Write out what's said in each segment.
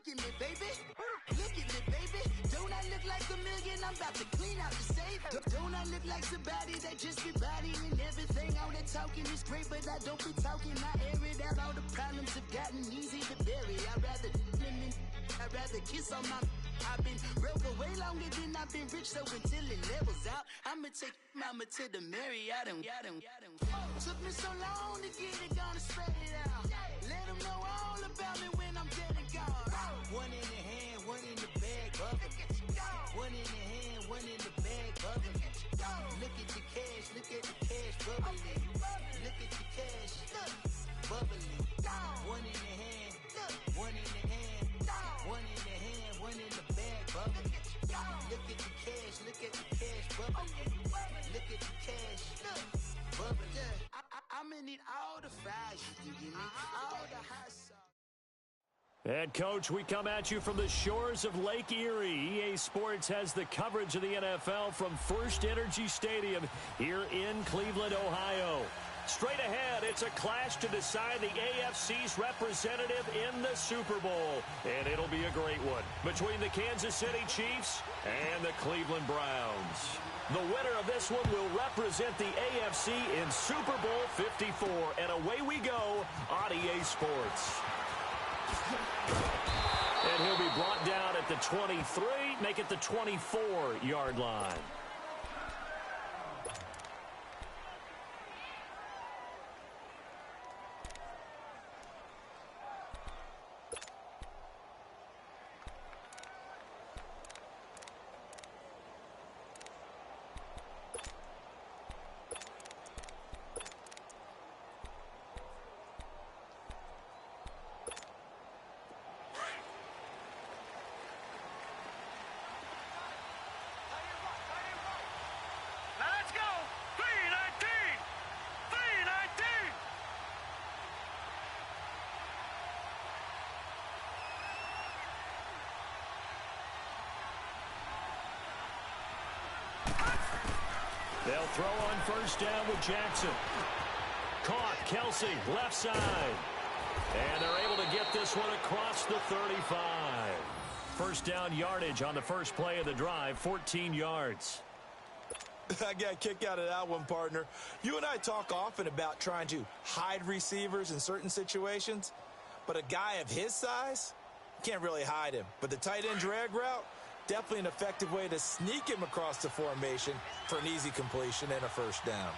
Look at me, baby. Look at me, baby. Don't I look like a million? I'm about to clean out the safe. Don't I look like somebody that just be bodying everything? All that talking is great, but I don't be talking. I air it out. All the problems have gotten easy to bury. I'd rather kiss on my... I've been broke way longer than I've been rich, so until it levels out, I'ma take mama to the Marriott and took me so long to get it, gonna spread it out. Let them know all about me when I'm dead and gone. One in the hand, one in the bag, bubbling. One in the hand, one in the bag, bubbling. Look at the cash, bubbling. Look at the cash, bubbling. One in the hand, one in the hand, one in the hand, one in the bag, bubbling. Look at the cash, bubbling. Look at the cash, bubbling. I'ma need all the fries you can give me, all the hot sauce. And, Coach, we come at you from the shores of Lake Erie. EA Sports has the coverage of the NFL from First Energy Stadium here in Cleveland, Ohio. Straight ahead, it's a clash to decide the AFC's representative in the Super Bowl. And it'll be a great one between the Kansas City Chiefs and the Cleveland Browns. The winner of this one will represent the AFC in Super Bowl 54. And away we go on EA Sports. And he'll be brought down at the 23, make it the 24-yard line. They'll throw on first down with Jackson. Caught, Kelsey, left side. And they're able to get this one across the 35. First down yardage on the first play of the drive, 14 yards. I got a kick out of that one, partner. You and I talk often about trying to hide receivers in certain situations, but a guy of his size, can't really hide him. But the tight end drag route, definitely an effective way to sneak him across the formation for an easy completion and a first down.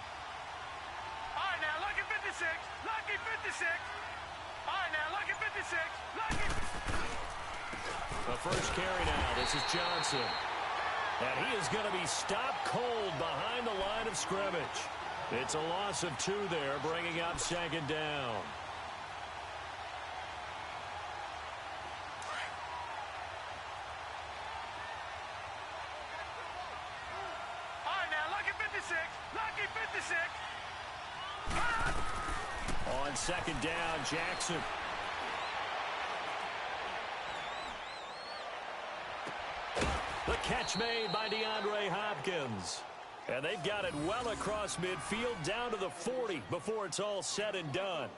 All right, now, lucky 56. Lucky 56. All right, now, lucky 56. Lucky. The first carry now. This is Johnson. And he is going to be stopped cold behind the line of scrimmage. It's a loss of 2 there, bringing up second down. Lucky 56. On second down, Jackson. The catch made by DeAndre Hopkins. And they've got it well across midfield down to the 40 before it's all said and done.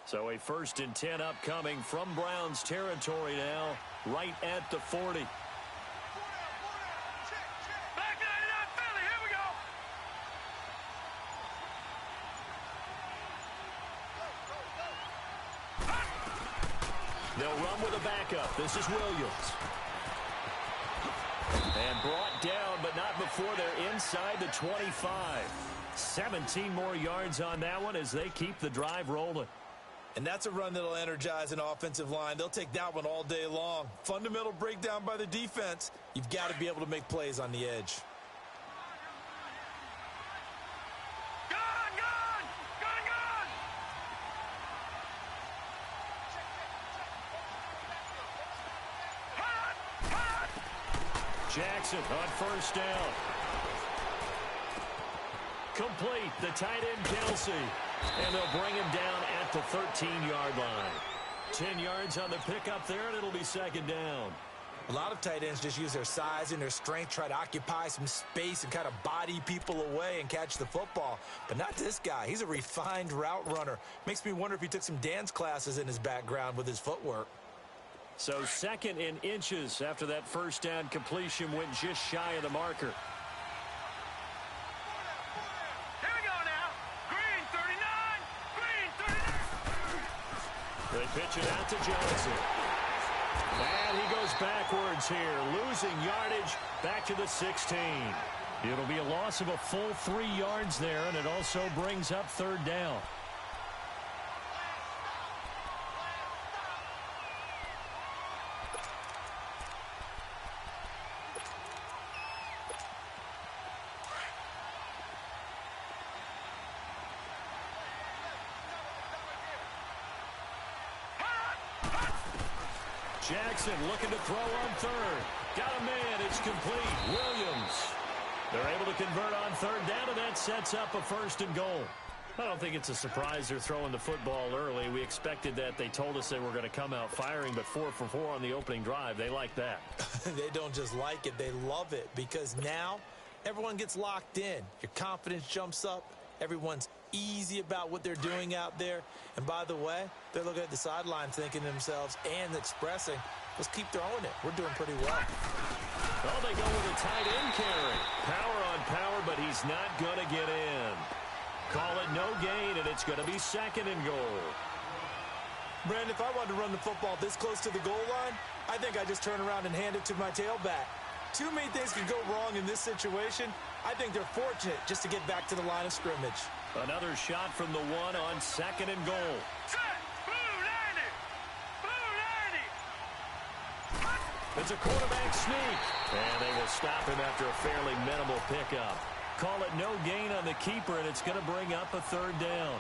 So a 1st and 10 upcoming from Browns territory now, right at the 40. They'll run with a backup. This is Williams. And brought down, but not before they're inside the 25. 17 more yards on that one as they keep the drive rolling. And that's a run that'll energize an offensive line. They'll take that one all day long. Fundamental breakdown by the defense. You've got to be able to make plays on the edge. Jackson on first down. Complete, the tight end Kelsey. And they'll bring him down at the 13-yard line. 10 yards on the pickup there, and it'll be second down. A lot of tight ends just use their size and their strength, try to occupy some space and kind of body people away and catch the football. But not this guy. He's a refined route runner. Makes me wonder if he took some dance classes in his background with his footwork. So 2nd and inches after that first down completion went just shy of the marker. Here we go now. Green 39. Green 39. They pitch it out to Johnson. And he goes backwards here, losing yardage back to the 16. It'll be a loss of a full 3 yards there, and it also brings up 3rd down. Jackson looking to throw on 3rd. Got a man. It's complete. Williams. They're able to convert on 3rd down, and that sets up a 1st and goal. I don't think it's a surprise they're throwing the football early. We expected that. They told us they were going to come out firing, but 4 for 4 on the opening drive. They like that. They don't just like it. They love it because now everyone gets locked in. Your confidence jumps up. Everyone's easy about what they're doing out there. And by the way, they're looking at the sideline thinking to themselves and expressing, let's keep throwing it. We're doing pretty well. Oh, they go with a tight end carry. Power on power, but he's not going to get in. Call it no gain, and it's going to be 2nd and goal. Brandon, if I wanted to run the football this close to the goal line, I think I just turn around and hand it to my tailback. Too many things could go wrong in this situation. I think they're fortunate just to get back to the line of scrimmage. Another shot from the 1 on 2nd and goal. Set. Blue 90. Blue 90. It's a quarterback sneak. And they will stop him after a fairly minimal pickup. Call it no gain on the keeper, and it's going to bring up a 3rd down.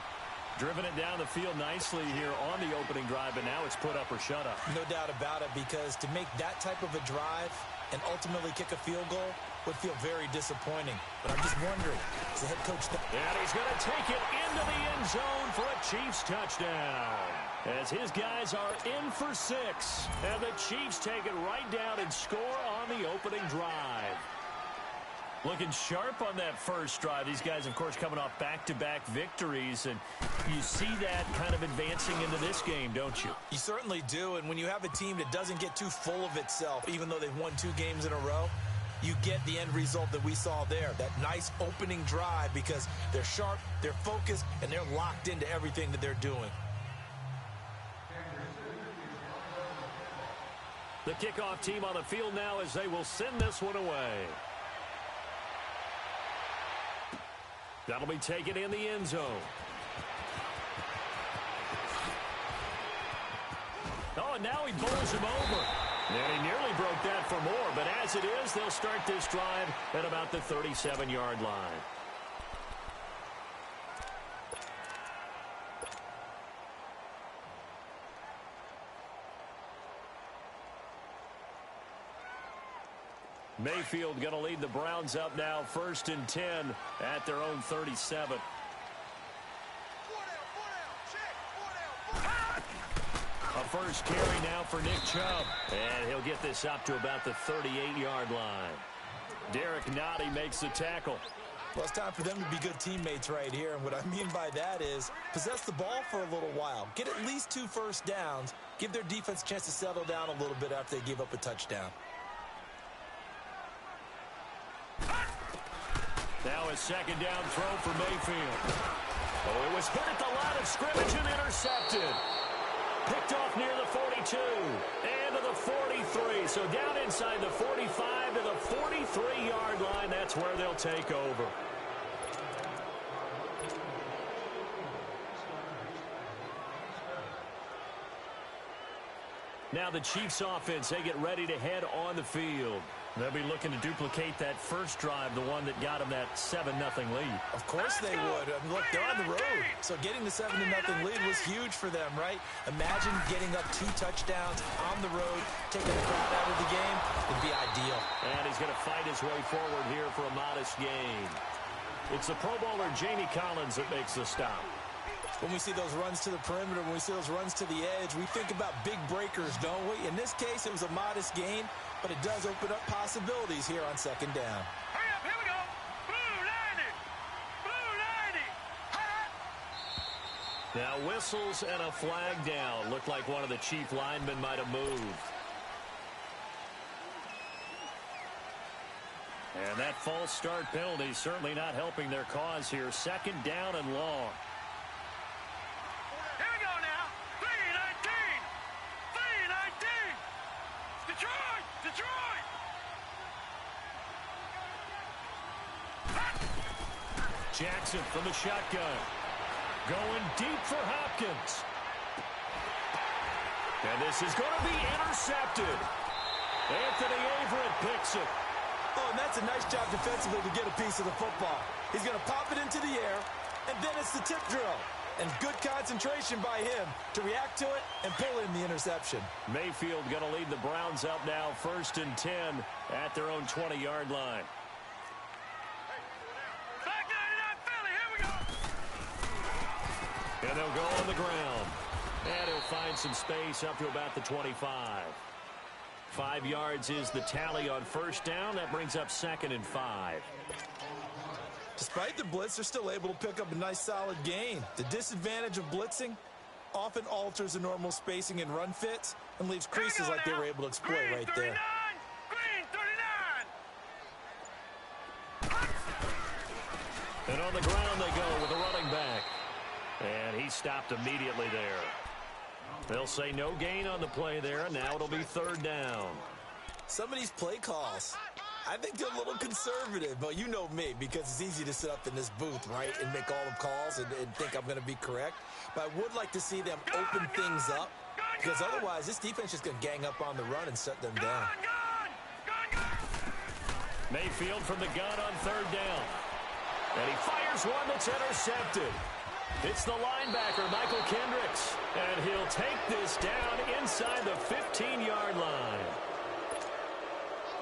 Driven it down the field nicely here on the opening drive, and now it's put up or shut up. No doubt about it, because to make that type of a drive and ultimately kick a field goal would feel very disappointing. But I'm just wondering, is the head coach... And he's going to take it into the end zone for a Chiefs touchdown. As his guys are in for 6. And the Chiefs take it right down and score on the opening drive. Looking sharp on that first drive. These guys, of course, coming off back-to-back victories. And you see that kind of advancing into this game, don't you? You certainly do. And when you have a team that doesn't get too full of itself, even though they've won 2 games in a row, you get the end result that we saw there. That nice opening drive because they're sharp, they're focused, and they're locked into everything that they're doing. The kickoff team on the field now as they will send this one away. That'll be taken in the end zone. Oh, and now he bowls him over. And he nearly broke that for more. But as it is, they'll start this drive at about the 37-yard line. Mayfield going to lead the Browns up now, 1st and 10 at their own 37. A first carry now for Nick Chubb. And he'll get this up to about the 38-yard line. Derek Nottie makes the tackle. Well, it's time for them to be good teammates right here. And what I mean by that is possess the ball for a little while. Get at least 2 first downs. Give their defense a chance to settle down a little bit after they give up a touchdown. Now a 2nd down throw for Mayfield. Oh, it was hit at the line of scrimmage and intercepted. Picked off near the 42 and to the 43. So down inside the 45 to the 43-yard line. That's where they'll take over. Now the Chiefs offense, they get ready to head on the field. They'll be looking to duplicate that first drive, the one that got them that 7-0 lead. Of course they would. I mean, look, they're on the road. So getting the 7-0 lead was huge for them, right? Imagine getting up 2 touchdowns on the road, taking the crowd out of the game. It'd be ideal. And he's going to fight his way forward here for a modest gain. It's the Pro Bowler Jamie Collins that makes the stop. When we see those runs to the perimeter, when we see those runs to the edge, we think about big breakers, don't we? In this case, it was a modest gain, but it does open up possibilities here on second down. Hurry up, here we go. Blue 90. Blue 90. Now whistles and a flag down. Looked like one of the chief linemen might have moved. And that false start penalty certainly not helping their cause here. Second down and long. Here we go now. 3-19. 3-19. Detroit. Detroit. Jackson from the shotgun. Going deep for Hopkins. And this is going to be intercepted. Anthony Averett picks it. Oh, and that's a nice job defensively to get a piece of the football. He's going to pop it into the air, and then it's the tip drill. And good concentration by him to react to it and pull in the interception. Mayfield going to lead the Browns up now, 1st and 10 at their own 20-yard line. Back 99 Philly, here we go. And they'll go on the ground. And he'll find some space up to about the 25. 5 yards is the tally on first down. That brings up 2nd and 5. Despite the blitz, they're still able to pick up a nice solid gain. The disadvantage of blitzing often alters the normal spacing and run fits and leaves creases like they were able to exploit right there. Green 39. And on the ground they go with a running back. And he stopped immediately there. They'll say no gain on the play there, and now it'll be 3rd down. Some of these play calls, I think they're a little conservative, but you know me, because it's easy to sit up in this booth, right, and make all the calls and think I'm going to be correct. But I would like to see them open things up, because otherwise this defense is going to gang up on the run and shut them down. Mayfield from the gun on 3rd down. And he fires one that's intercepted. It's the linebacker, Michael Kendricks, and he'll take this down inside the 15-yard line.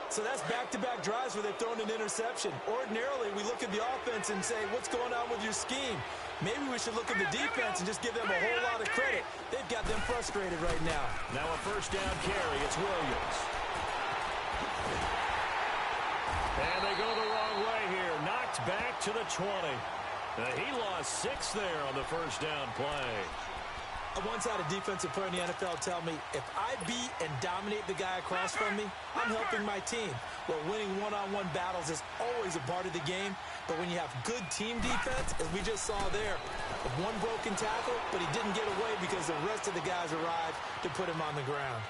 So that's back-to-back drives where they've thrown an interception. Ordinarily, we look at the offense and say, what's going on with your scheme? Maybe we should look at the defense and just give them a whole lot of credit. They've got them frustrated right now. Now a 1st down carry. It's Williams. And they go the wrong way here. Knocked back to the 20. He lost 6 there on the 1st down play. I once had a defensive player in the NFL tell me, if I beat and dominate the guy across from me, I'm helping my team. Well, winning one-on-one battles is always a part of the game, but when you have good team defense, as we just saw there, one broken tackle, but he didn't get away because the rest of the guys arrived to put him on the ground.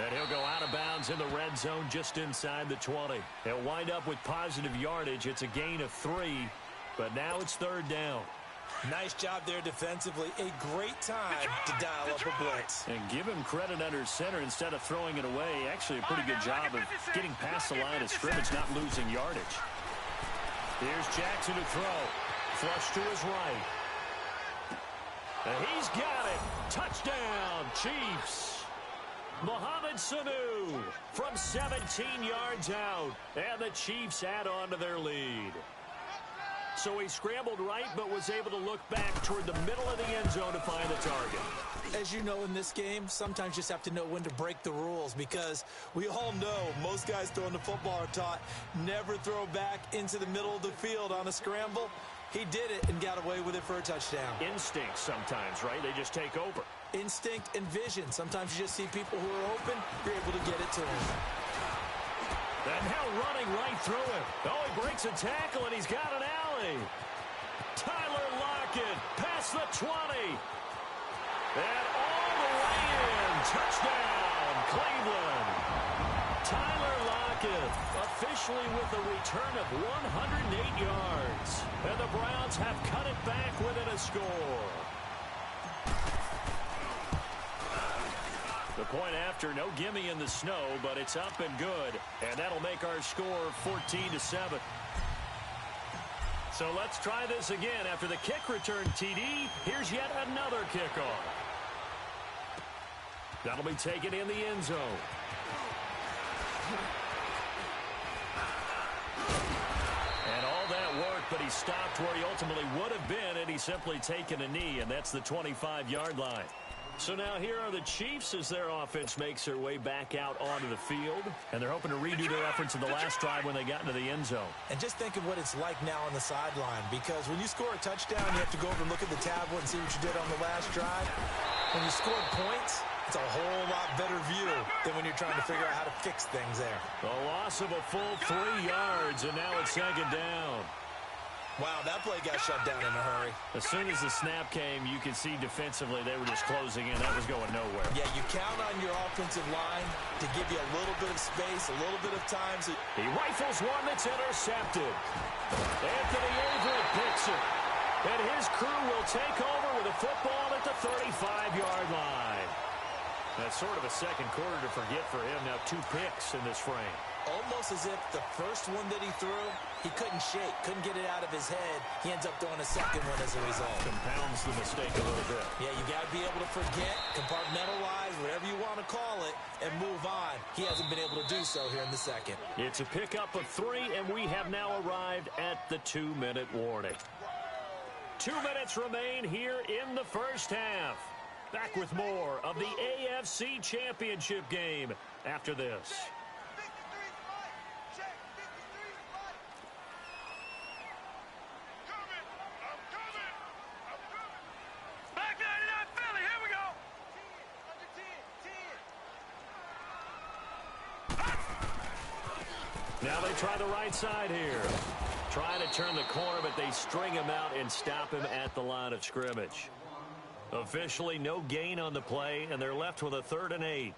And he'll go out of bounds in the red zone just inside the 20. He'll wind up with positive yardage. It's a gain of 3. But now it's 3rd down. Nice job there defensively. A great time to dial up a blitz. And give him credit under center instead of throwing it away. Actually a pretty good job of getting past the line of scrimmage, not losing yardage. Here's Jackson to throw. Flush to his right. And he's got it. Touchdown, Chiefs. Mohamed Sanu from 17 yards out. And the Chiefs add on to their lead. So he scrambled right, but was able to look back toward the middle of the end zone to find the target. As you know in this game, sometimes you just have to know when to break the rules, because we all know most guys throwing the football are taught never throw back into the middle of the field on a scramble. He did it and got away with it for a touchdown. Instinct sometimes, right? They just take over. Instinct and vision. Sometimes you just see people who are open, you're able to get it to them. And now running right through him. Oh, he breaks a tackle, and he's got an alley. Tyler Lockett past the 20. And all the way in. Touchdown, Cleveland. Tyler Lockett officially with a return of 108 yards. And the Browns have cut it back within a score. The point after, no gimme in the snow, but it's up and good. And that'll make our score 14-7. So let's try this again. After the kick return TD, here's yet another kickoff. That'll be taken in the end zone. And all that work but he stopped where he ultimately would have been had he simply taken a knee, and that's the 25-yard line. So now here are the Chiefs as their offense makes their way back out onto the field, and they're hoping to redo their efforts in the last drive when they got into the end zone. And just think of what it's like now on the sideline, because when you score a touchdown, you have to go over and look at the tablet and see what you did on the last drive. When you scored points, it's a whole lot better view than when you're trying to figure out how to fix things there. A loss of a full 3 yards, and now it's second down. Wow, that play got shut down in a hurry. As soon as the snap came, you could see defensively they were just closing in. That was going nowhere. Yeah, you count on your offensive line to give you a little bit of space, a little bit of time. He rifles one that's intercepted. Anthony Averett picks it. And his crew will take over with a football at the 35-yard line. That's sort of a second quarter to forget for him. Now 2 picks in this frame. Almost as if the first one that he threw, he couldn't shake, couldn't get it out of his head. He ends up throwing a second one as a result. Compounds the mistake a little bit. Yeah, you got to be able to forget, compartmentalize, whatever you want to call it, and move on. He hasn't been able to do so here in the second. It's a pickup of 3, and we have now arrived at the 2-minute warning. 2 minutes remain here in the first half. Back with more of the AFC Championship game after this. Now they try the right side here. Try to turn the corner, but they string him out and stop him at the line of scrimmage. Officially, no gain on the play, and they're left with a 3rd and 8.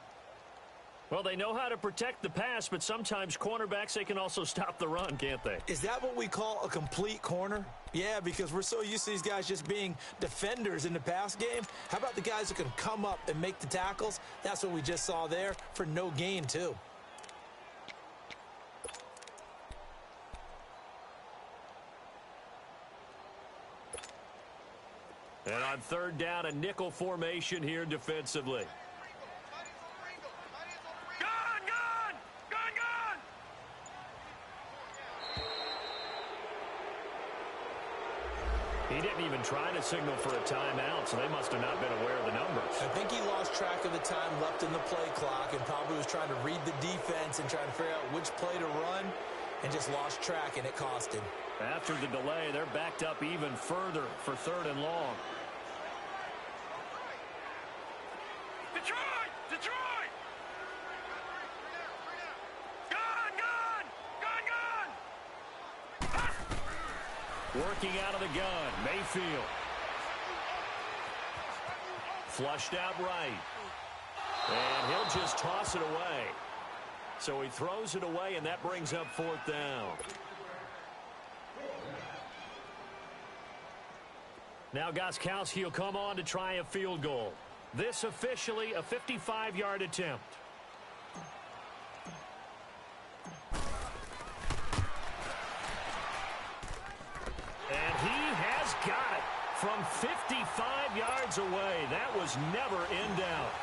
Well, they know how to protect the pass, but sometimes cornerbacks, they can also stop the run, can't they? Is that what we call a complete corner? Yeah, because we're so used to these guys just being defenders in the pass game. How about the guys who can come up and make the tackles? That's what we just saw there for no gain, too. And on 3rd down, a nickel formation here defensively. He didn't even try to signal for a timeout, so they must have not been aware of the numbers. I think he lost track of the time left in the play clock and probably was trying to read the defense and trying to figure out which play to run and just lost track, and it cost him. After the delay, they're backed up even further for 3rd and long. Detroit! Detroit! Gun! Working out of the gun, Mayfield. Flushed out right. And he'll just toss it away. So he throws it away, and that brings up 4th down. Now Gostkowski will come on to try a field goal. This officially a 55-yard attempt. And he has got it from 55 yards away. That was never in doubt.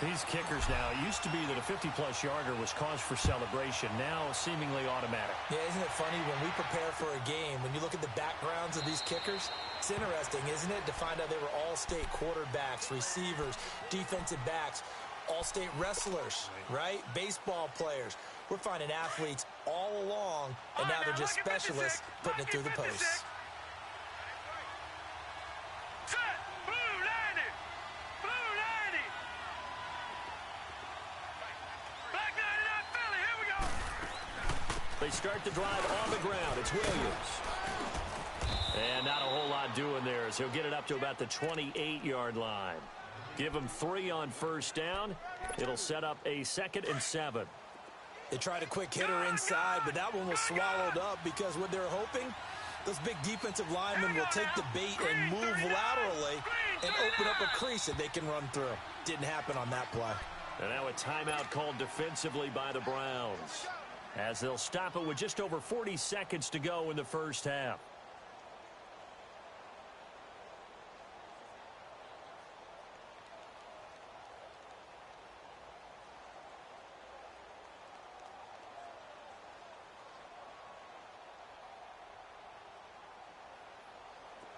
These kickers now, it used to be that a 50-plus yarder was cause for celebration. Now seemingly automatic. Yeah, isn't it funny when we prepare for a game, when you look at the backgrounds of these kickers, it's interesting, isn't it, to find out they were all-state quarterbacks, receivers, defensive backs, all-state wrestlers, right? Baseball players. We're finding athletes all along, and now they're just specialists putting it through the posts. They start the drive on the ground. It's Williams. And not a whole lot doing there as he'll get it up to about the 28-yard line. Give him 3 on 1st down. It'll set up a 2nd and 7. They tried a quick hitter inside, but that one was swallowed up because what they're hoping, those big defensive linemen will take the bait and move laterally and open up a crease that they can run through. Didn't happen on that play. And now a timeout called defensively by the Browns, as they'll stop it with just over 40 seconds to go in the first half.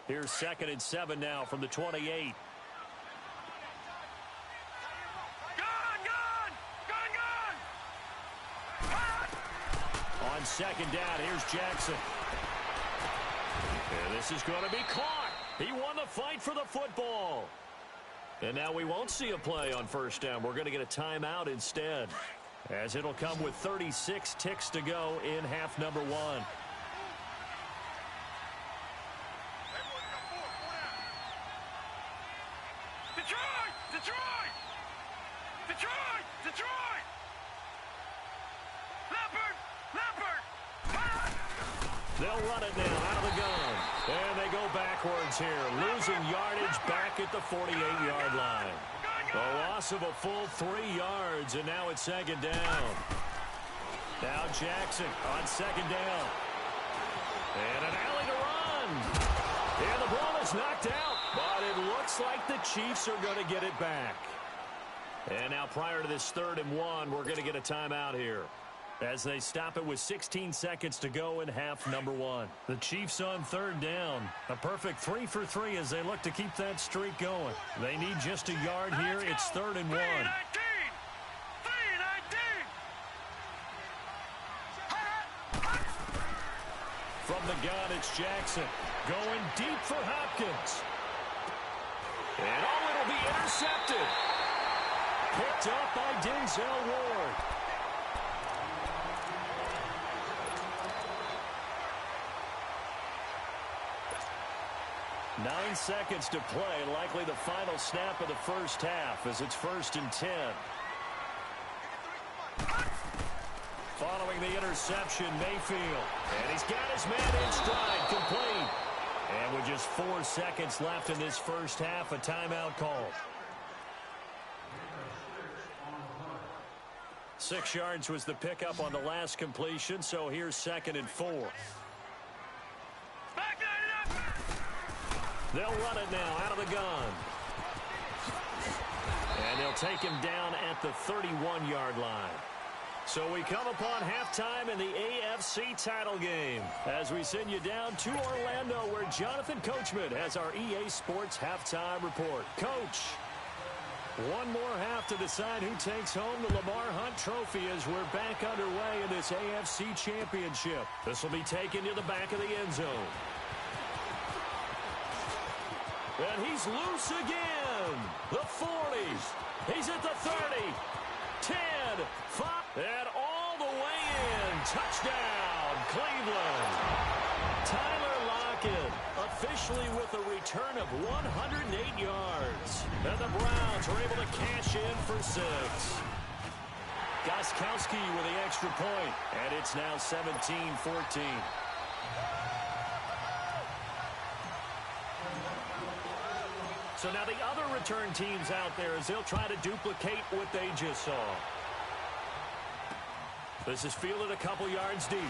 Here's 2nd and 7 now from the 28. On 2nd down, here's Jackson. And this is going to be caught. He won the fight for the football. And now we won't see a play on 1st down. We're going to get a timeout instead, as it'll come with 36 ticks to go in half number 1. They'll run it now out of the gun. And they go backwards here, losing yardage back at the 48-yard line. A loss of a full 3 yards, and now it's 2nd down. Now Jackson on 2nd down. And an alley to run. And the ball is knocked out, but it looks like the Chiefs are going to get it back. And now prior to this 3rd and 1, we're going to get a timeout here, as they stop it with 16 seconds to go in half number 1. The Chiefs on 3rd down. A perfect 3 for 3 as they look to keep that streak going. They need just a yard here. It's 3rd and 1. From the gun, it's Jackson. Going deep for Hopkins. And it'll be intercepted. Picked up by Denzel Ward. 9 seconds to play, likely the final snap of the 1st half, as it's 1st and 10. Following the interception, Mayfield. And he's got his man in stride, complete. And with just 4 seconds left in this 1st half, a timeout call. 6 yards was the pickup on the last completion, so here's 2nd and 4. They'll run it now out of the gun. And they'll take him down at the 31-yard line. So we come upon halftime in the AFC title game, as we send you down to Orlando, where Jonathan Coachman has our EA Sports halftime report. Coach, one more half to decide who takes home the Lamar Hunt Trophy as we're back underway in this AFC Championship. This will be taken to the back of the end zone. And he's loose again. The 40s. He's at the 30. 10, 5, and all the way in. Touchdown, Cleveland. Tyler Lockett officially with a return of 108 yards. And the Browns are able to cash in for 6. Gostkowski with the extra point, and it's now 17-14. So now the other return teams out there, as they'll try to duplicate what they just saw. This is fielded a couple yards deep.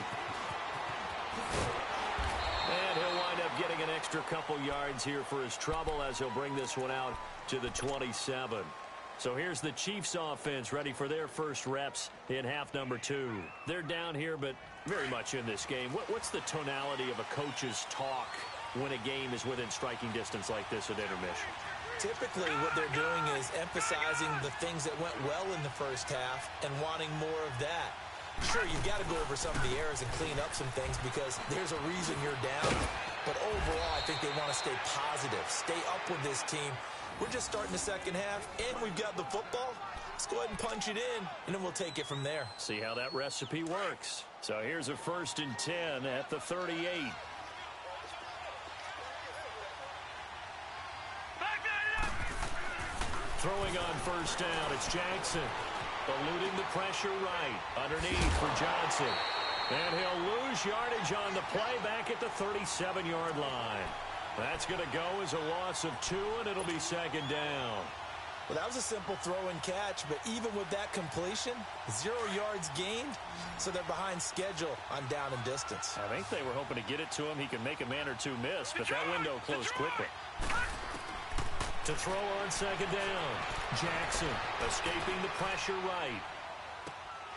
And he'll wind up getting an extra couple yards here for his trouble, as he'll bring this one out to the 27. So here's the Chiefs offense ready for their first reps in half number 2. They're down here, but very much in this game. What's the tonality of a coach's talk when a game is within striking distance like this at intermission? Typically, what they're doing is emphasizing the things that went well in the first half and wanting more of that. Sure, you've got to go over some of the errors and clean up some things because there's a reason you're down. But overall, I think they want to stay positive, stay up with this team. We're just starting the second half, and we've got the football. Let's go ahead and punch it in, and then we'll take it from there. See how that recipe works. So here's a 1st and 10 at the 38. Throwing on 1st down, it's Jackson. Eluding the pressure right. Underneath for Johnson. And he'll lose yardage on the play back at the 37-yard line. That's going to go as a loss of 2, and it'll be 2nd down. Well, that was a simple throw and catch, but even with that completion, 0 yards gained, so they're behind schedule on down and distance. I think they were hoping to get it to him. He can make a man or two miss, but that window closed quickly. To throw on 2nd down, Jackson escaping the pressure right.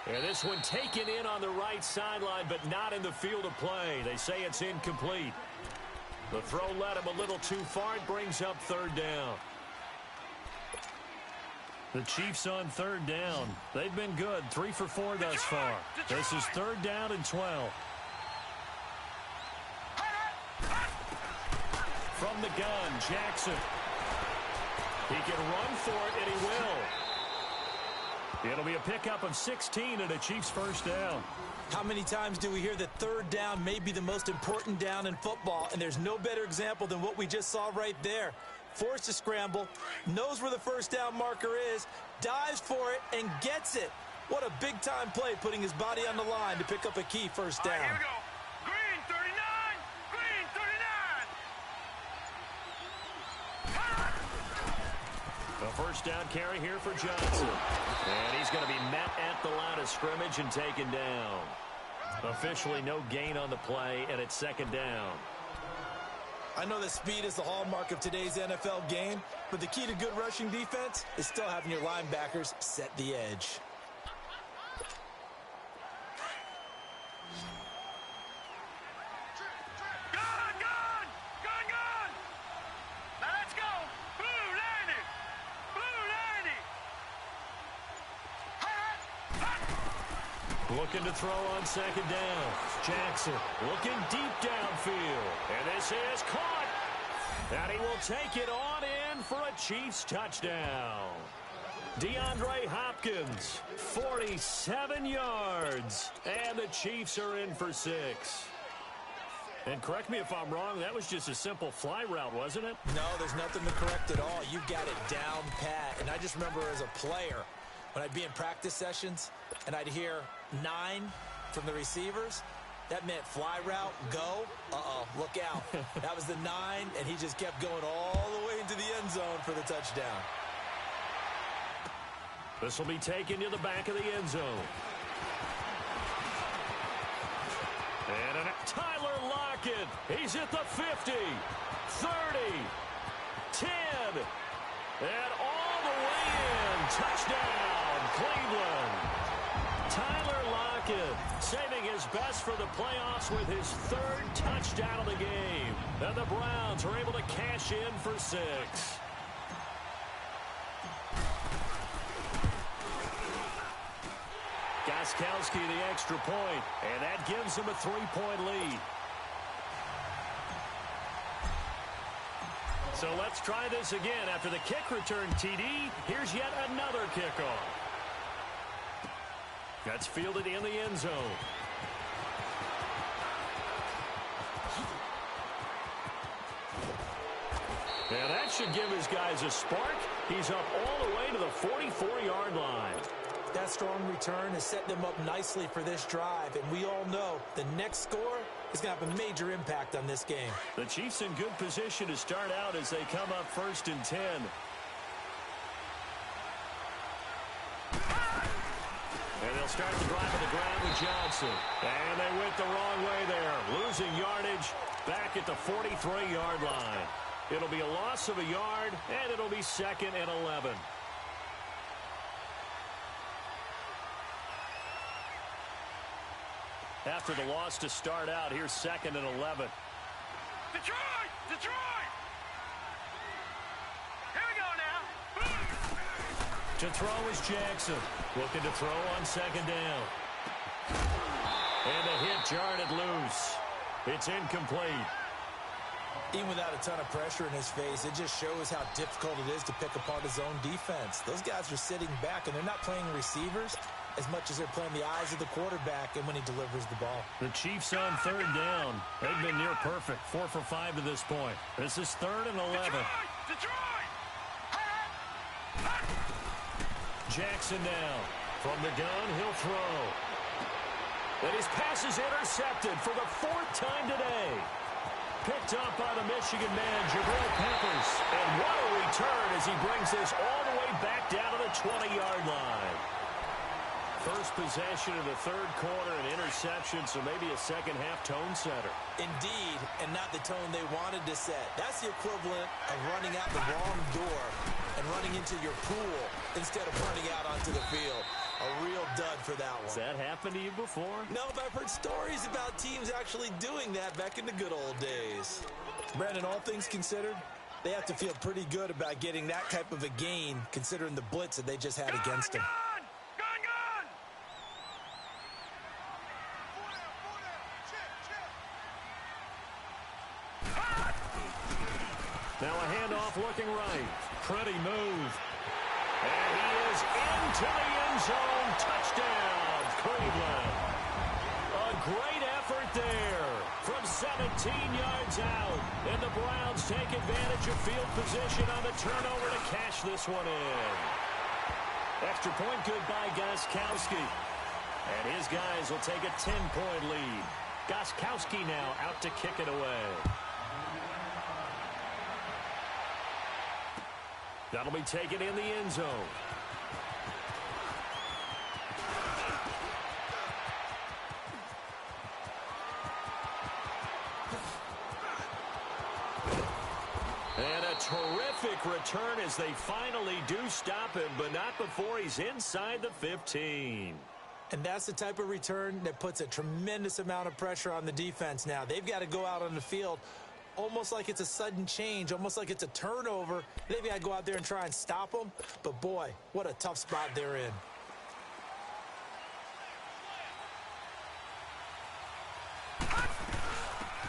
And this one taken in on the right sideline, but not in the field of play. They say it's incomplete. The throw led him a little too far. It brings up third down. The Chiefs on third down. They've been good. 3 for 4 thus far. This is third down and 12. From the gun, Jackson. He can run for it, and he will. It'll be a pickup of 16 and a Chiefs first down. How many times do we hear that third down may be the most important down in football, and there's no better example than what we just saw right there. Forced to scramble, knows where the first down marker is, dives for it, and gets it. What a big-time play, putting his body on the line to pick up a key first down. All right, here we go. Green 39, green 39. A first down carry here for Johnson. And he's going to be met at the line of scrimmage and taken down. Officially no gain on the play, and it's second down. I know that speed is the hallmark of today's NFL game, but the key to good rushing defense is still having your linebackers set the edge. Now let's go. Blue 90. Looking to throw on second down. Jackson looking deep downfield. And this is caught. And he will take it on in for a Chiefs touchdown. DeAndre Hopkins, 47 yards. And the Chiefs are in for 6. And correct me if I'm wrong, that was just a simple fly route, wasn't it? No, there's nothing to correct at all. You've got it down pat. And I just remember as a player, when I'd be in practice sessions and I'd hear 9 from the receivers, that meant fly route, go, look out. That was the 9, and he just kept going all the way into the end zone for the touchdown. This will be taken to the back of the end zone. And Tyler Lockett, he's at the 50, 30, 10, and all the way in. Touchdown, Cleveland. Tyler Lockett saving his best for the playoffs with his 3rd touchdown of the game. And the Browns are able to cash in for 6. Gostkowski the extra point, and that gives him a 3-point lead. So let's try this again. After the kick return TD, here's yet another kickoff. That's fielded in the end zone. And that should give his guys a spark. He's up all the way to the 44-yard line. That strong return has set them up nicely for this drive, and we all know the next score is going to have a major impact on this game. The Chiefs in good position to start out as they come up 1st and 10. And they'll start the drive on the ground with Johnson. And they went the wrong way there. Losing yardage back at the 43-yard line. It'll be a loss of a yard, and it'll be 2nd and 11. After the loss to start out, here's 2nd and 11. Detroit! Detroit! Here we go now. To throw is Jackson. Looking to throw on second down. And the hit jarred it loose. It's incomplete. Even without a ton of pressure in his face, it just shows how difficult it is to pick apart his own defense. Those guys are sitting back, and they're not playing receivers as much as they're playing the eyes of the quarterback and when he delivers the ball. The Chiefs on third down. They've been near perfect. 4 for 5 to this point. This is 3rd and 11. Detroit! Jackson now. From the gun, he'll throw. And his pass is intercepted for the 4th time today. Picked up by the Michigan man, Jabril Peppers. And what a return as he brings this all the way back down to the 20-yard line. First possession of the 3rd quarter, an interception, so maybe a second-half tone setter. Indeed, and not the tone they wanted to set. That's the equivalent of running out the wrong door and running into your pool instead of running out onto the field. A real dud for that one. Has that happened to you before? No, but I've heard stories about teams actually doing that back in the good old days. Brandon, all things considered, they have to feel pretty good about getting that type of a gain, considering the blitz that they just had against them. Now a handoff looking right. Pretty move. And he is into the end zone. Touchdown, Cleveland. A great effort there from 17 yards out. And the Browns take advantage of field position on the turnover to cash this one in. Extra point good by Gostkowski. And his guys will take a 10-point lead. Gostkowski now out to kick it away. That'll be taken in the end zone. And a terrific return as they finally do stop him, but not before he's inside the 15. And that's the type of return that puts a tremendous amount of pressure on the defense now. They've got to go out on the field almost like it's a sudden change, almost like it's a turnover. They've got to go out there and try and stop them. But, boy, what a tough spot they're in.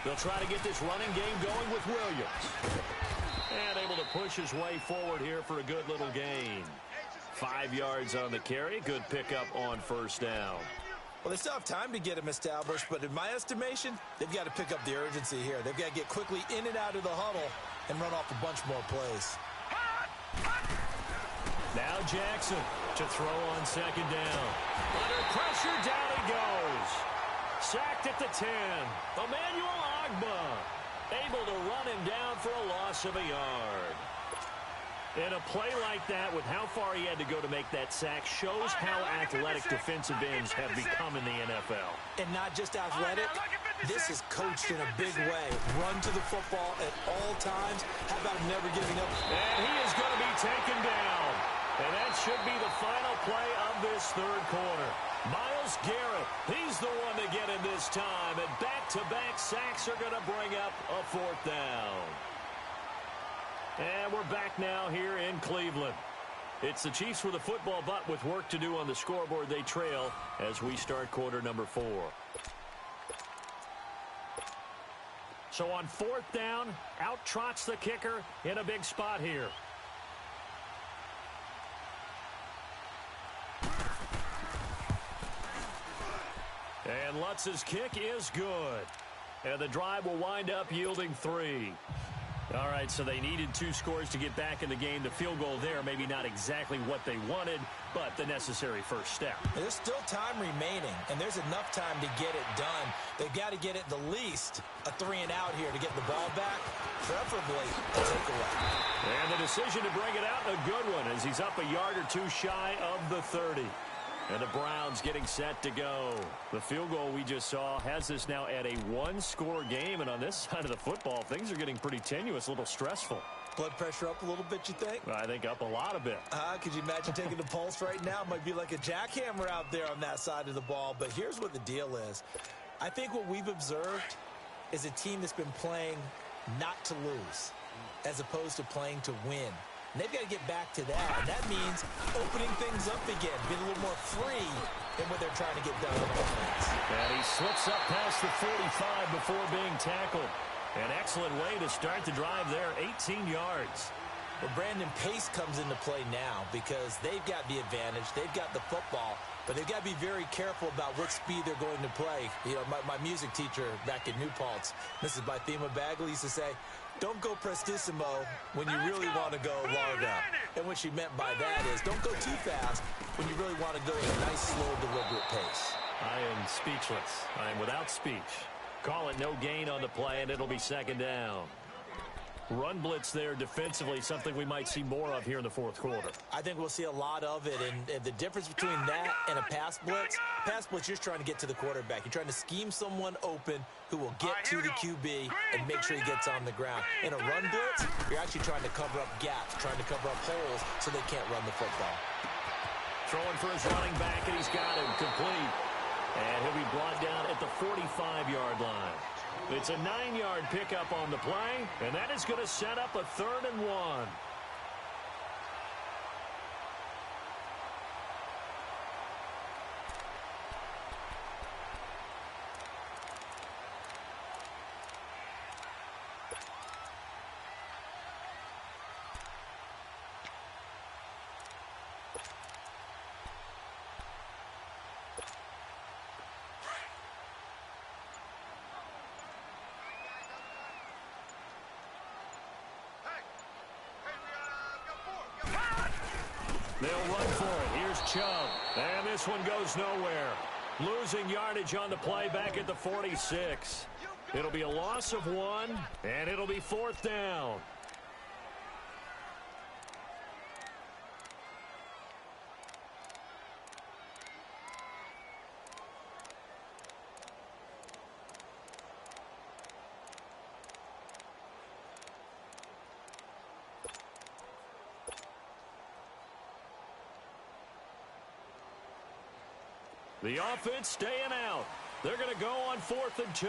They'll try to get this running game going with Williams. And able to push his way forward here for a good little gain. 5 yards on the carry. Good pickup on first down. Well, they still have time to get him established, but in my estimation, they've got to pick up the urgency here. They've got to get quickly in and out of the huddle and run off a bunch more plays. Now Jackson to throw on second down. Under pressure, down he goes. Sacked at the 10. Emmanuel Ogbah able to run him down for a loss of a yard. And a play like that, with how far he had to go to make that sack, shows how athletic defensive ends have become in the NFL. And not just athletic, this is coached in a big way. Run to the football at all times. How about never giving up? And he is going to be taken down. And that should be the final play of this third quarter. Myles Garrett, he's the one to get in this time. And back-to-back sacks are going to bring up a fourth down. And we're back now here in Cleveland. It's the Chiefs with a football, but with work to do on the scoreboard, they trail as we start quarter number 4. So on fourth down, out trots the kicker in a big spot here. And Lutz's kick is good. And the drive will wind up yielding 3. All right, so they needed 2 scores to get back in the game. The field goal there, maybe not exactly what they wanted, but the necessary first step. There's still time remaining, and there's enough time to get it done. They've got to get at the least a 3 and out here to get the ball back, preferably a takeaway. And the decision to bring it out, a good one, as he's up a yard or 2 shy of the 30. And the Browns getting set to go. The field goal we just saw has us now at a 1-score game. And on this side of the football, things are getting pretty tenuous, a little stressful. Blood pressure up a little bit, you think? I think up a lot a bit. Could you imagine taking the pulse right now? Might be like a jackhammer out there on that side of the ball. But here's what the deal is. I think what we've observed is a team that's been playing not to lose as opposed to playing to win. And they've got to get back to that, and that means opening things up again, being a little more free than what they're trying to get done on offense. And he slips up past the 45 before being tackled. An excellent way to start the drive there, 18 yards. Well, Brandon, pace comes into play now because they've got the advantage. They've got the football, but they've got to be very careful about what speed they're going to play. You know, my music teacher back in New Paltz, Mrs. Bythema Bagley, used to say, don't go prestissimo when you really want to go largo. And what she meant by that is don't go too fast when you really want to go at a nice, slow, deliberate pace. I am speechless. I am without speech. Call it no gain on the play, and it'll be second down. Run blitz there defensively, something we might see more of here in the fourth quarter. I think we'll see a lot of it, and the difference between that and a pass blitz, you're just trying to get to the quarterback. You're trying to scheme someone open who will get to the QB and make sure he gets on the ground. In a run blitz, you're actually trying to cover up gaps, trying to cover up holes so they can't run the football. Throwing for his running back, and he's got him complete. And he'll be brought down at the 45-yard line. It's a 9-yard pickup on the play, and that is going to set up a 3rd and 1. They'll run for it. Here's Chubb. And this one goes nowhere. Losing yardage on the play back at the 46. It'll be a loss of 1, and it'll be 4th down. The offense staying out. They're going to go on 4th and 2.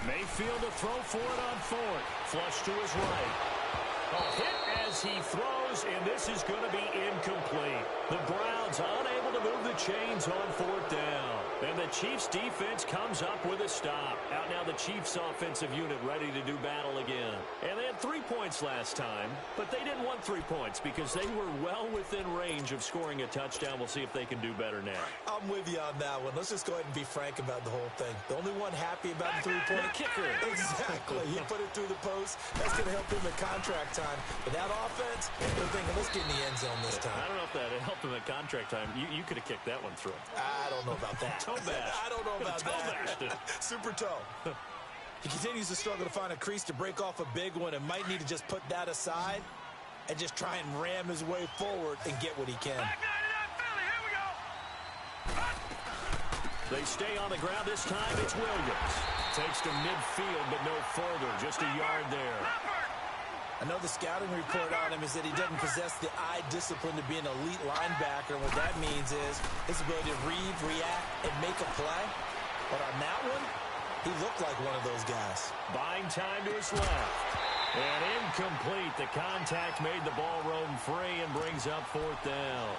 Mayfield to throw for it on 4th. Flush to his right. A hit as he throws, and this is going to be incomplete. The Browns unable to move the chains on 4th down. And the Chiefs defense comes up with a stop. Out now the Chiefs offensive unit ready to do battle again. And they had 3 points last time, but they didn't want 3 points because they were well within range of scoring a touchdown. We'll see if they can do better now. I'm with you on that one. Let's just go ahead and be frank about the whole thing. The only one happy about the 3-point kicker. Exactly. He put it through the post. That's going to help him at contract time. But that offense, they're thinking, let's get in the end zone this time. I don't know if that helped him at contract time. You could have kicked that one through. I don't know about that. Toe bash. I don't know about that. Super toe. He continues to struggle to find a crease to break off a big one and might need to just put that aside and just try and ram his way forward and get what he can. They stay on the ground this time. It's Williams. Takes to midfield, but no further. Just a yard there. I know the scouting report on him is that he doesn't possess the eye discipline to be an elite linebacker. And what that means is his ability to read, react, and make a play. But on that one, he looked like one of those guys. Buying time to his left. And incomplete. The contact made the ball roam free and brings up 4th down.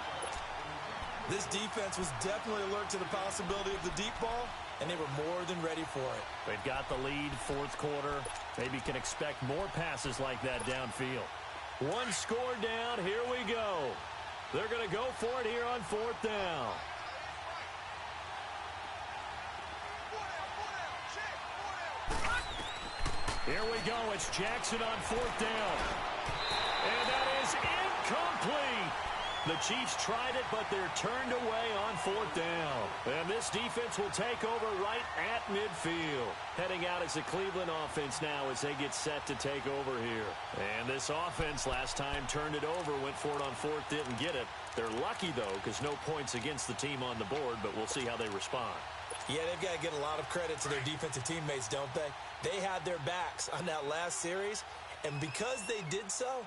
This defense was definitely alert to the possibility of the deep ball, and they were more than ready for it. They've got the lead, 4th quarter. Maybe can expect more passes like that downfield. 1 score down. Here we go. They're going to go for it here on 4th down. Here we go. It's Jackson on 4th down. And that is incomplete. The Chiefs tried it, but they're turned away on 4th down. And this defense will take over right at midfield. Heading out as the Cleveland offense now as they get set to take over here. And this offense last time turned it over, went for it on 4th, didn't get it. They're lucky, though, because no points against the team on the board, but we'll see how they respond. Yeah, they've got to get a lot of credit to their defensive teammates, don't they? They had their backs on that last series, and because they did so,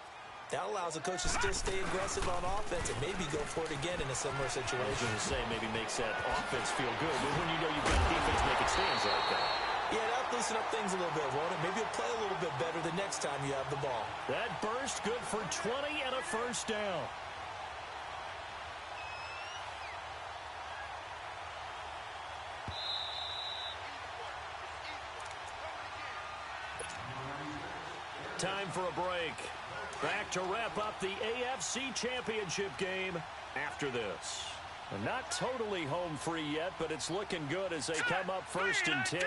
that allows the coach to still stay aggressive on offense and maybe go for it again in a similar situation. I was going to say maybe makes that offense feel good, but when you know you've got defense making stands like that. Yeah, that'll loosen up things a little bit, won't it? Maybe you'll play a little bit better the next time you have the ball. That burst good for 20 and a 1st down. Time for a break. Back to wrap up the AFC Championship game after this. Not totally home free yet, but it's looking good as they come up 1st and 10.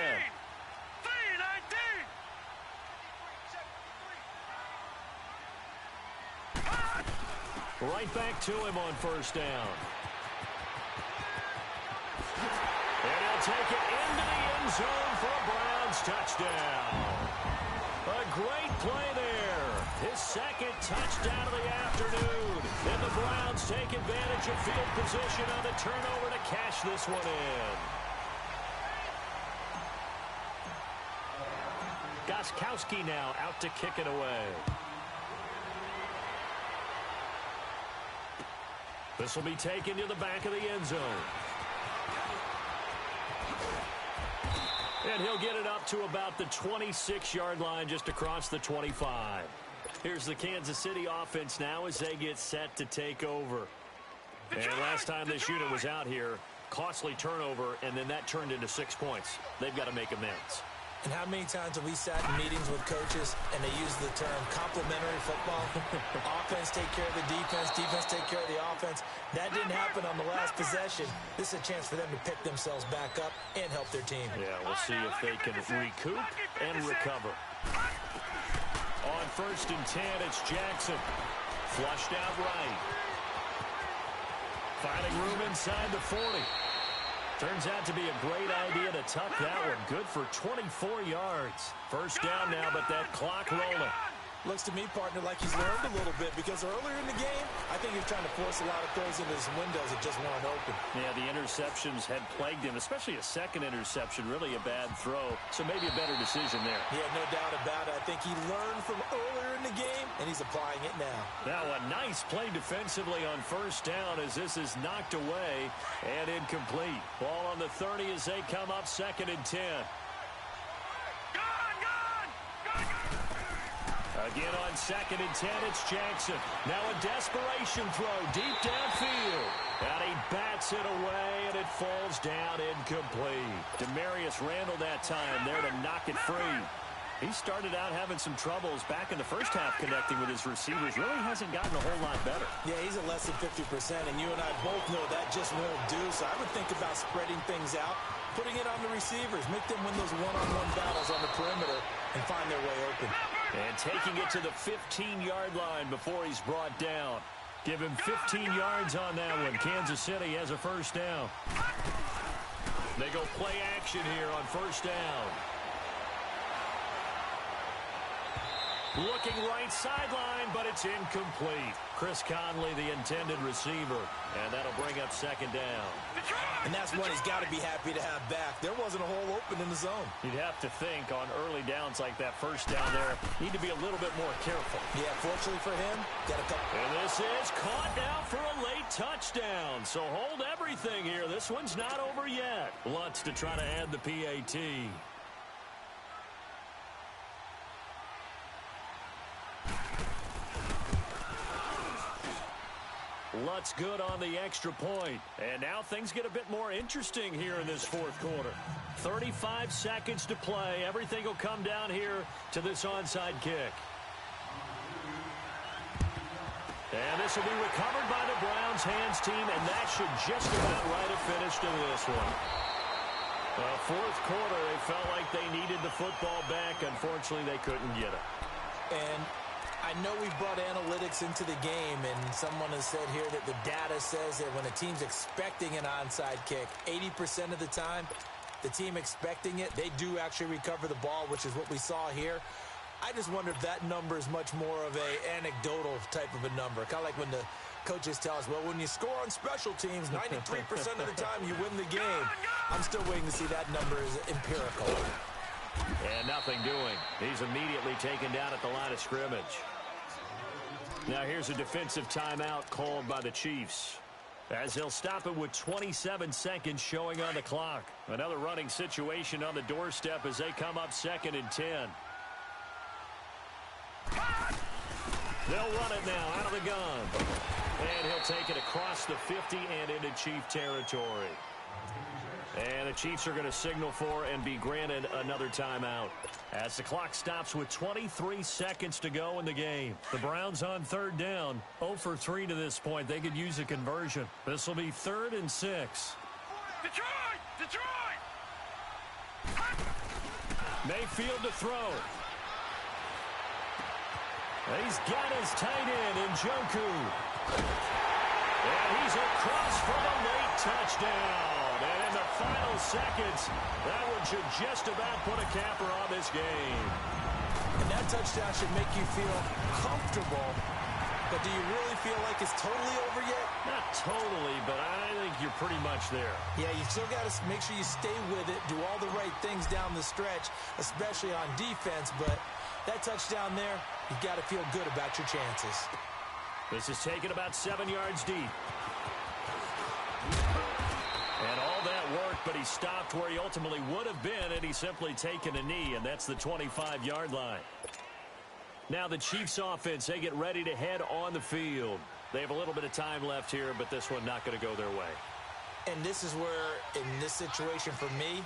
Right back to him on 1st down. And he'll take it into the end zone for a Browns touchdown. A great play there. His 2nd touchdown of the afternoon. And the Browns take advantage of field position on the turnover to cash this one in. Gostkowski now out to kick it away. This will be taken to the back of the end zone. And he'll get it up to about the 26-yard line, just across the 25. Here's the Kansas City offense now as they get set to take over. And last time this unit was out here, costly turnover, and then that turned into 6 points. They've got to make amends. And how many times have we sat in meetings with coaches and they use the term complementary football? Offense take care of the defense, defense take care of the offense. That didn't happen on the last possession. This is a chance for them to pick themselves back up and help their team. Yeah, we'll see if they can recoup and recover. On 1st and 10, it's Jackson. Flushed out right. Finding room inside the 40. Turns out to be a great idea to tuck that one. Good for 24 yards. First down now, but that clock rolling. Looks to me, partner, like he's learned a little bit, because earlier in the game, I think he was trying to force a lot of throws into his windows that just weren't open. Yeah, the interceptions had plagued him, especially a second interception, really a bad throw. So maybe a better decision there. Yeah, no doubt about it. I think he learned from earlier in the game, and he's applying it now. Now a nice play defensively on first down as this is knocked away and incomplete. Ball on the 30 as they come up 2nd and 10. Again on 2nd and 10, it's Jackson. Now a desperation throw deep downfield. And he bats it away, and it falls down incomplete. Demarius Randall that time there to knock it free. He started out having some troubles back in the first half connecting with his receivers. Really hasn't gotten a whole lot better. Yeah, he's at less than 50%, and you and I both know that just won't do. So I would think about spreading things out, putting it on the receivers, make them win those one-on-one battles on the perimeter, and find their way open. And taking it to the 15-yard line before he's brought down. Give him 15 yards on that one. Kansas City has a first down. They go play action here on first down. Looking right sideline, but it's incomplete. Chris Conley, the intended receiver, and that'll bring up 2nd down. And that's one he's got to be happy to have back. There wasn't a hole open in the zone. You'd have to think on early downs like that first down there, need to be a little bit more careful. Yeah, fortunately for him, got a couple. And this is caught now for a late touchdown. So hold everything here. This one's not over yet. Lutz to try to add the PAT. Lutz good on the extra point. And now things get a bit more interesting here in this 4th quarter. 35 seconds to play. Everything will come down here to this onside kick. And this will be recovered by the Browns hands team, and that should just about write a finish to this one. 4th quarter, they felt like they needed the football back. Unfortunately, they couldn't get it. And I know we brought analytics into the game, and someone has said here that the data says that when a team's expecting an onside kick, 80% of the time, the team expecting it, they do actually recover the ball, which is what we saw here. I just wonder if that number is much more of a anecdotal type of a number. Kind of like when the coaches tell us, well, when you score on special teams, 93% of the time you win the game. I'm still waiting to see that number is empirical. And nothing doing. He's immediately taken down at the line of scrimmage. Now here's a defensive timeout called by the Chiefs, as they'll stop it with 27 seconds showing on the clock. Another running situation on the doorstep as they come up 2nd and 10. They'll run it now out of the gun. And he'll take it across the 50 and into Chief territory. And the Chiefs are going to signal for and be granted another timeout as the clock stops with 23 seconds to go in the game. The Browns on 3rd down, 0 for 3 to this point. They could use a conversion. This will be 3rd and 6. Detroit! Mayfield to throw. He's got his tight end, Njoku. And he's across for the late touchdown. And in the final seconds, that one should just about put a capper on this game. And that touchdown should make you feel comfortable. But do you really feel like it's totally over yet? Not totally, but I think you're pretty much there. Yeah, you still got to make sure you stay with it, do all the right things down the stretch, especially on defense. But that touchdown there, you got to feel good about your chances. This is taken about 7 yards deep. he stopped where he ultimately would have been had he simply taken a knee, and that's the 25-yard line. Now the Chiefs offense, they get ready to head on the field. They have a little bit of time left here, but this one not going to go their way. And this is where, in this situation for me,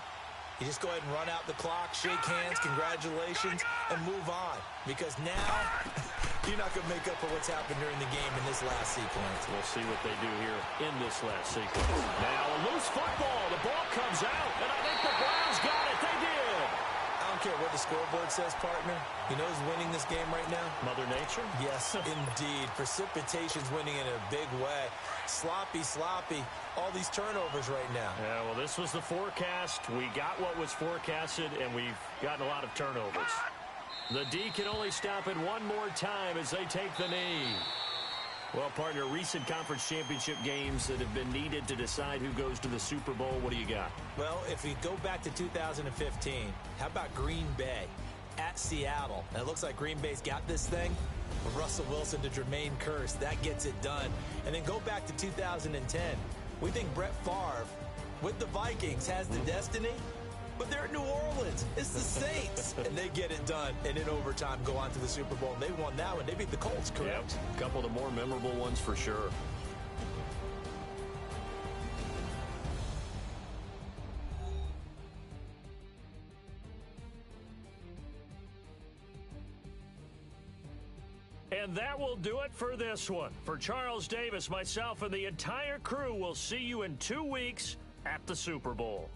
you just go ahead and run out the clock, shake hands, congratulations, and move on. Because now, you're not going to make up for what's happened during the game in this last sequence. We'll see what they do here in this last sequence. Now a loose football. The ball comes out, and I think the Browns got it. They did. I don't care what the scoreboard says, partner. You know who's winning this game right now? Mother Nature? Yes, indeed. Precipitation's winning in a big way. Sloppy, sloppy. All these turnovers right now. Yeah, well, this was the forecast. We got what was forecasted, and we've gotten a lot of turnovers. The D can only stop it one more time as they take the knee. Well, partner, recent conference championship games that have been needed to decide who goes to the Super Bowl, what do you got? Well, if we go back to 2015, how about Green Bay at Seattle? And it looks like Green Bay's got this thing. From Russell Wilson to Jermaine Kearse, that gets it done. And then go back to 2010. We think Brett Favre, with the Vikings, has the destiny. But they're in New Orleans. It's the Saints. And they get it done. And in overtime, go on to the Super Bowl. And they won that one. They beat the Colts, correct? Yep. A couple of the more memorable ones for sure. And that will do it for this one. For Charles Davis, myself, and the entire crew, we'll see you in 2 weeks at the Super Bowl.